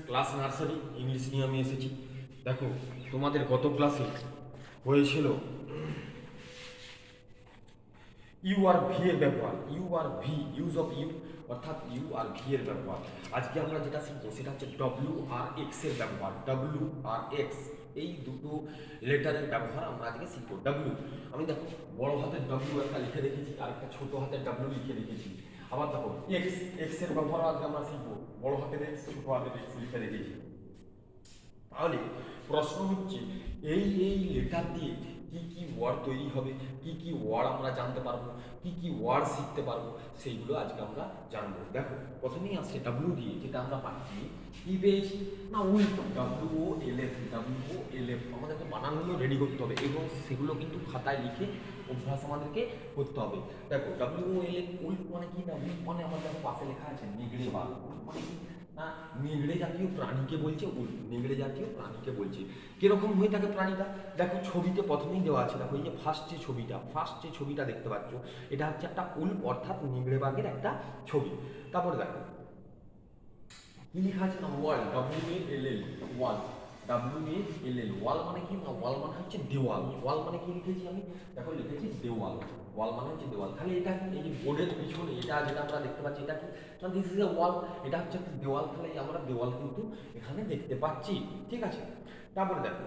Class nursery English নিয়ে আমি এসেছি। দেখো তোমাদের গত ক্লাসে হয়েছিল ইউ আর ভি এর ব্যবহার, U R V, use of U, অর্থাৎ ইউ আর ভি এর ব্যবহার। আজকে আমরা যেটা শিখবো সেটা হচ্ছে ডব্লিউ আর এক্স এর ব্যবহার। ডব্লিউ আর এক্স এই দুটো লেটারের ব্যবহার আমরা আজকে শিখবো। ডব্লিউ আমি দেখো বড় হাতের ডব্লিউ একটা লিখে রেখেছি আর একটা ছোট হাতের ডব্লিউ লিখে রেখেছি। আবার দেখো এক্স, এক্স এর ব্যবহার আজকে আমরা শিখবো। বড় হাতের এক্স, ছোট হাতের এক্স লিখে রেখেছি। তাহলে প্রশ্ন হচ্ছে এই লেটার দিয়ে কি কি ওয়ার্ড তৈরি হবে, কি কি ওয়ার্ড আমরা জানতে পারবো, কি কি ওয়ার্ড শিখতে পারবো, সেইগুলো আজকে আমরা জানবো। দেখো প্রথমেই আসছে ডাব্লিউ দিয়ে, যেটা আমরা পাচ্ছি কি পেয়েছি না উল্টো W O L F, W O L F আমাদেরকে বানানগুলো রেডি করতে হবে এবং সেগুলো কিন্তু খাতায় লিখে অভ্যাস আমাদেরকে করতে হবে। দেখো ডাব্লিউ ও এল এফ উল্ট মানে কি না, উল্ট মানে আমার দেখো পাশে লেখা আছে নেগড়ে বাঘ। উল্ট মানে কি না নেগড়ে জাতীয় প্রাণীকে বলছে উল্ট, নেগড়ে জাতীয় প্রাণীকে বলছে। কিরকম হয়ে থাকে প্রাণীটা, দেখো ছবিতে প্রথমেই দেওয়া আছে। দেখো এই যে ফার্স্ট যে ছবিটা দেখতে পাচ্ছ, এটা হচ্ছে একটা উল্প অর্থাৎ নেগড়ে বাঘের একটা ছবি। তারপরে দেখো কি লেখা আছে না ওয়াল, W A L L, wall, W A এল এল। ওয়াল মানে কি না, ওয়াল মানে হচ্ছে দেওয়াল। ওয়াল মানে কি লিখেছি আমি, দেখো লিখেছি দেওয়াল। ওয়াল মানে হচ্ছে দেওয়াল। তাহলে এটা কি, এই যে বোর্ডের পিছনে এটা যেটা আমরা দেখতে পাচ্ছি এটা কি না, দিস ইজ এ ওয়াল, এটা হচ্ছে একটা দেওয়াল। তাহলে আমরা দেওয়াল কিন্তু এখানে দেখতে পাচ্ছি, ঠিক আছে। তারপরে দেখো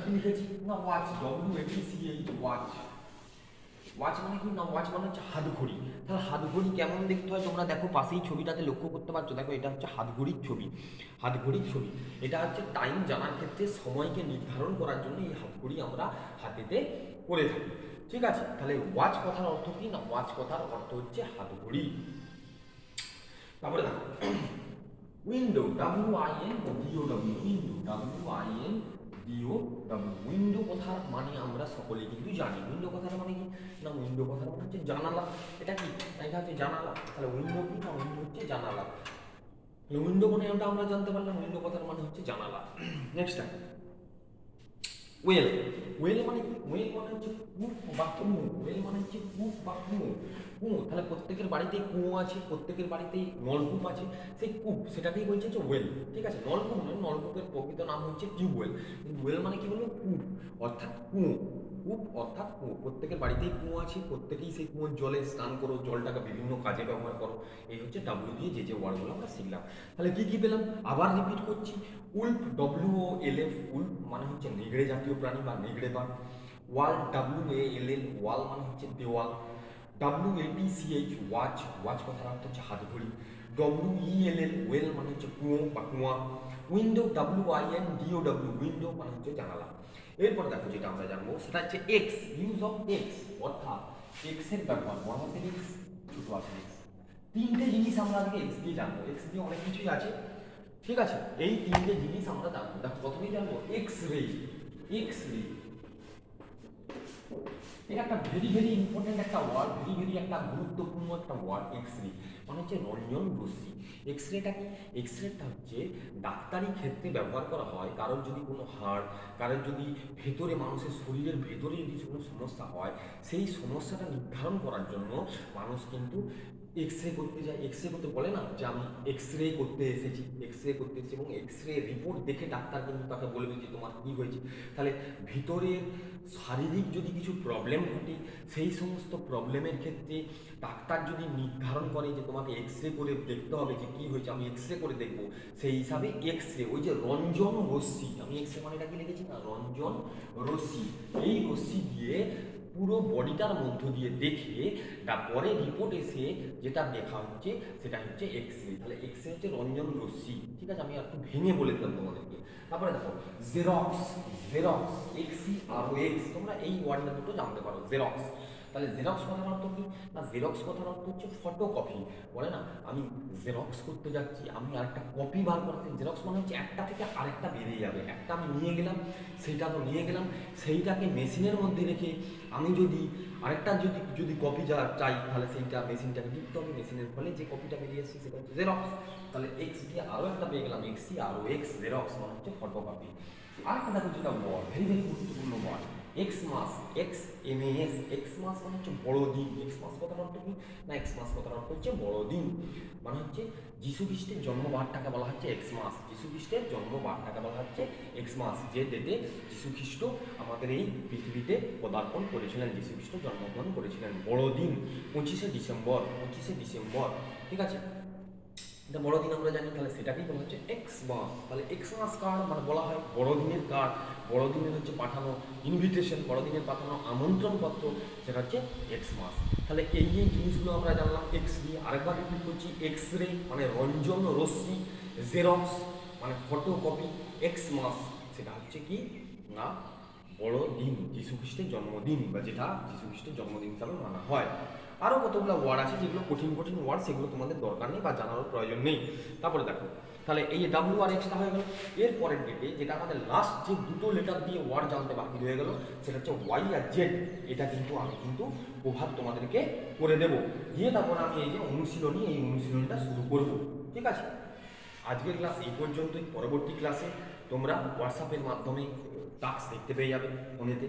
কি লিখেছি না watch, W A T C H, watch. Watch মানে কি না, ওয়াচ মানে হচ্ছে হাত ঘড়ি। তাহলে হাত ঘড়ি কেমন দেখতে হয় তোমরা দেখো পাশেই ছবিটাতে লক্ষ্য করতে পারছো। দেখো এটা হচ্ছে হাত ঘড়ির ছবি, হাত ঘড়ির ছবি। এটা হচ্ছে টাইম জানার ক্ষেত্রে, সময়কে নির্ধারণ করার জন্য এই হাত ঘড়ি আমরা হাতেতে করে থাকি, ঠিক আছে। তাহলে ওয়াচ কথার অর্থ কি না, ওয়াচ কথার অর্থ হচ্ছে হাত ঘড়ি। তারপরে দেখো window, W I N deo W, window, W I N deo W. Window কথার মানে আমরা সকলেই কিন্তু জানি। উইন্ডো কথার মানে কি না, উইন্ডো কথার মানে হচ্ছে জানালা। এটা কি, এটা হচ্ছে জানালা। তাহলে উইন্ডো কি না, উইন্ডো হচ্ছে জানালা। উইন্ডো মানে ওটা আমরা জানতে পারলাম, উইন্ডো কথার মানে হচ্ছে জানালা। নেক্সট টাইম ওয়েল, ওয়েল মানে কি, ওয়েল মানে হচ্ছে কূপ বা কুয়ো। ওয়েল মানে হচ্ছে কূপ বা কুয়ো। কুয়ো, তাহলে প্রত্যেকের বাড়িতেই কুয়ো আছে, প্রত্যেকের বাড়িতেই নলকূপ আছে। সেই কূপ সেটাকেই বলছে হচ্ছে ওয়েল, ঠিক আছে। নলকূপ নয়, নলকূপের প্রকৃত নাম হচ্ছে টিউবওয়েল। কিন্তু ওয়েল মানে কি বলবো, কূপ অর্থাৎ কুয়ো। কূপ অর্থাৎ কুয়ো, প্রত্যেকের বাড়িতেই কুয়ো আছে, প্রত্যেকেই সেই কুয়োর জলে স্নান করো, জলটাকে বিভিন্ন কাজে ব্যবহার করো। এই হচ্ছে ডাব্লিউ দিয়ে যে ওয়ার্ডগুলো আমরা শিখলাম। তাহলে কি কি পেলাম, আবার রিপিট করছি। Wolf, W O L F, wolf মানে হচ্ছে নেগড়ে জাতীয় প্রাণী বা নেগড়ে বাঘ। ওয়াল, ডাব্লিউ এ এল এল, ওয়াল মানে হচ্ছে দেওয়াল। W A T C H, watch, watch কথার অর্থ হচ্ছে হাত ঘড়ি। ডব্লিউ ই এল এল, ওয়েল মানে হচ্ছে কুয়ো বা কুয়া। Window, W I N deo W, window মানে হচ্ছে জানালা। এরপর দেখো যেটা আমরা জানবো সেটা হচ্ছে এক্স, ইউজ অফ এক্স, অর্থাৎ এক্স এর ব্যবহার। বড় হাতের এক্স, ছোট হাতের এক্স, তিনটে জিনিস আমরা আজকে এক্স দিয়ে জানবো। এক্স দিয়ে অনেক কিছুই আছে, ঠিক আছে। এই তিনটে জিনিস আমরা জানবো। দেখো প্রথমেই জানবো এক্স রে। এক্স রে এটা একটা ভেরি ইম্পর্টেন্ট একটা ওয়ার্ড, ভেরি একটা গুরুত্বপূর্ণ একটা ওয়ার্ড। এক্স রে মানে হচ্ছে রঞ্জন রশ্মি। এক্স রেটা কি, এক্স রেটা হচ্ছে ডাক্তারি ক্ষেত্রে ব্যবহার করা হয়। কারোর যদি কোনো হাড়, কারোর যদি ভেতরে, মানুষের শরীরের ভেতরে যদি কোনো সমস্যা হয়, সেই সমস্যাটা নির্ধারণ করার জন্য মানুষ কিন্তু এক্স রে করতে যায়। এক্স রে করতে বলে না যে আমি এক্স রে করতে এসেছি, এক্স রে করতে এসেছি, এবং এক্স রে রিপোর্ট দেখে ডাক্তার কিন্তু তাকে বলবে যে তোমার কী হয়েছে। তাহলে ভিতরের শারীরিক যদি কিছু প্রবলেম ঘটে, সেই সমস্ত প্রবলেমের ক্ষেত্রে ডাক্তার যদি নির্ধারণ করে যে তোমাকে এক্স রে করে দেখতে হবে যে কী হয়েছে, আমি এক্স রে করে দেখবো, সেই হিসাবে এক্স রে, ওই যে রঞ্জন রশ্মি, আমি এক্স রে মানে এটা কি লিখেছি না, রঞ্জন রশ্মি, এই রশ্মি দিয়ে পুরো বডিটার মধ্য দিয়ে দেখে তারপরে রিপোর্ট এসে যেটা দেখা হচ্ছে সেটা হচ্ছে এক্স রে। তাহলে এক্স রে হচ্ছে রঞ্জন রশ্মি, ঠিক আছে। আমি একটু ভেঙে বলে দিলাম তোমাদেরকে। তারপরে দেখো জেরক্স, জেরক্স, এক্সি আর এক্স, তোমরা এই ওয়ার্ডটা দুটো জানতে পারো, জেরক্স। তাহলে জেরক্স কথার অর্থ কি না, জেরক্স কথার অর্থ হচ্ছে ফটোকপি। বলে না আমি জেরক্স করতে যাচ্ছি, আমি আরেকটা কপি বার করতে। জেরক্স মানে হচ্ছে একটা থেকে আরেকটা বেরিয়ে যাবে। একটা আমি নিয়ে গেলাম, সেইটা তো নিয়ে গেলাম, সেইটাকে মেশিনের মধ্যে রেখে আমি যদি আরেকটা যদি কপি চাই, তাহলে সেইটা মেশিনটাকে লিখতে হবে, মেশিনের ফলে যে কপিটা বেরিয়ে আসছে সেটা হচ্ছে জেরক্স। তাহলে এক্স দিয়ে আরও একটা পেয়ে গেলাম, এক্সি আরও এক্স, জেরক্স মানে হচ্ছে ফটোকপি। আরেকটা দেখো যেটা ওয়ার্ড, ভেরি গুরুত্বপূর্ণ word, Xmas, X M A S, Xmas মানে হচ্ছে বড়দিন। এক্স মাস কথার অর্থ কি না, এক্স মাস কথার অর্থ হচ্ছে বড়দিন, মানে হচ্ছে যীশু খ্রিস্টের জন্মবারটাকে বলা হচ্ছে এক্স মাস। যীশু খ্রিস্টের জন্মবারটাকে বলা হচ্ছে এক্স মাস, যে ডেটে যীশু খ্রিস্ট আমাদের এই পৃথিবীতে পদার্পণ করেছিলেন, যীশু খ্রিস্ট জন্মগ্রহণ করেছিলেন। বড়দিন 25শে ডিসেম্বর, 25শে ডিসেম্বর, ঠিক আছে। এটা বড়দিন আমরা জানি, তাহলে সেটাকেই বলা হচ্ছে এক্স মাস। তাহলে এক্স মাস কার্ড মানে বলা হয় বড়দিনের কার্ড, বড়দিনের হচ্ছে পাঠানো ইনভিটেশন, বড়দিনের পাঠানো আমন্ত্রণপত্র, সেটা হচ্ছে এক্স মাস। তাহলে এই জিনিসগুলো আমরা জানলাম এক্স দিয়ে। আরেকবার রিপিট করছি, এক্স রে মানে রঞ্জন রশ্মি, জেরক্স মানে ফটোকপি, এক্স মাস সেটা হচ্ছে কি না বড়দিন, যীশু খ্রিস্টের জন্মদিন, বা যেটা যীশু খ্রিস্টের জন্মদিন হিসাবে মানা হয়। আরও কতগুলো ওয়ার্ড আছে যেগুলো কঠিন কঠিন ওয়ার্ড, সেগুলো তোমাদের দরকার নেই বা জানারও প্রয়োজন নেই। তারপরে দেখো, তাহলে এই ডাব্লিউ আর এক্সটা হয়ে গেল। এর পরের ডেটে যেটা আমাদের লাস্ট যে দুটো লেটার দিয়ে ওয়ার্ড জানতে বাকি রয়ে গেল, সেটা হচ্ছে ওয়াই আর জেড। এটা কিন্তু আমি প্রভাব তোমাদেরকে করে দেবো, দিয়ে তারপরে আমি এই যে অনুশীলনী, এই অনুশীলনীটা শুরু করব, ঠিক আছে। আজকের ক্লাস এই পর্যন্তই। পরবর্তী ক্লাসে তোমরা হোয়াটসঅ্যাপের মাধ্যমে টাস্ক দেখতে পেয়ে যাবে ফোনেতে,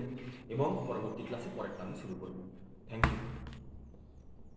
এবং পরবর্তী ক্লাসে পরেরটা আমি শুরু করব। Thank you.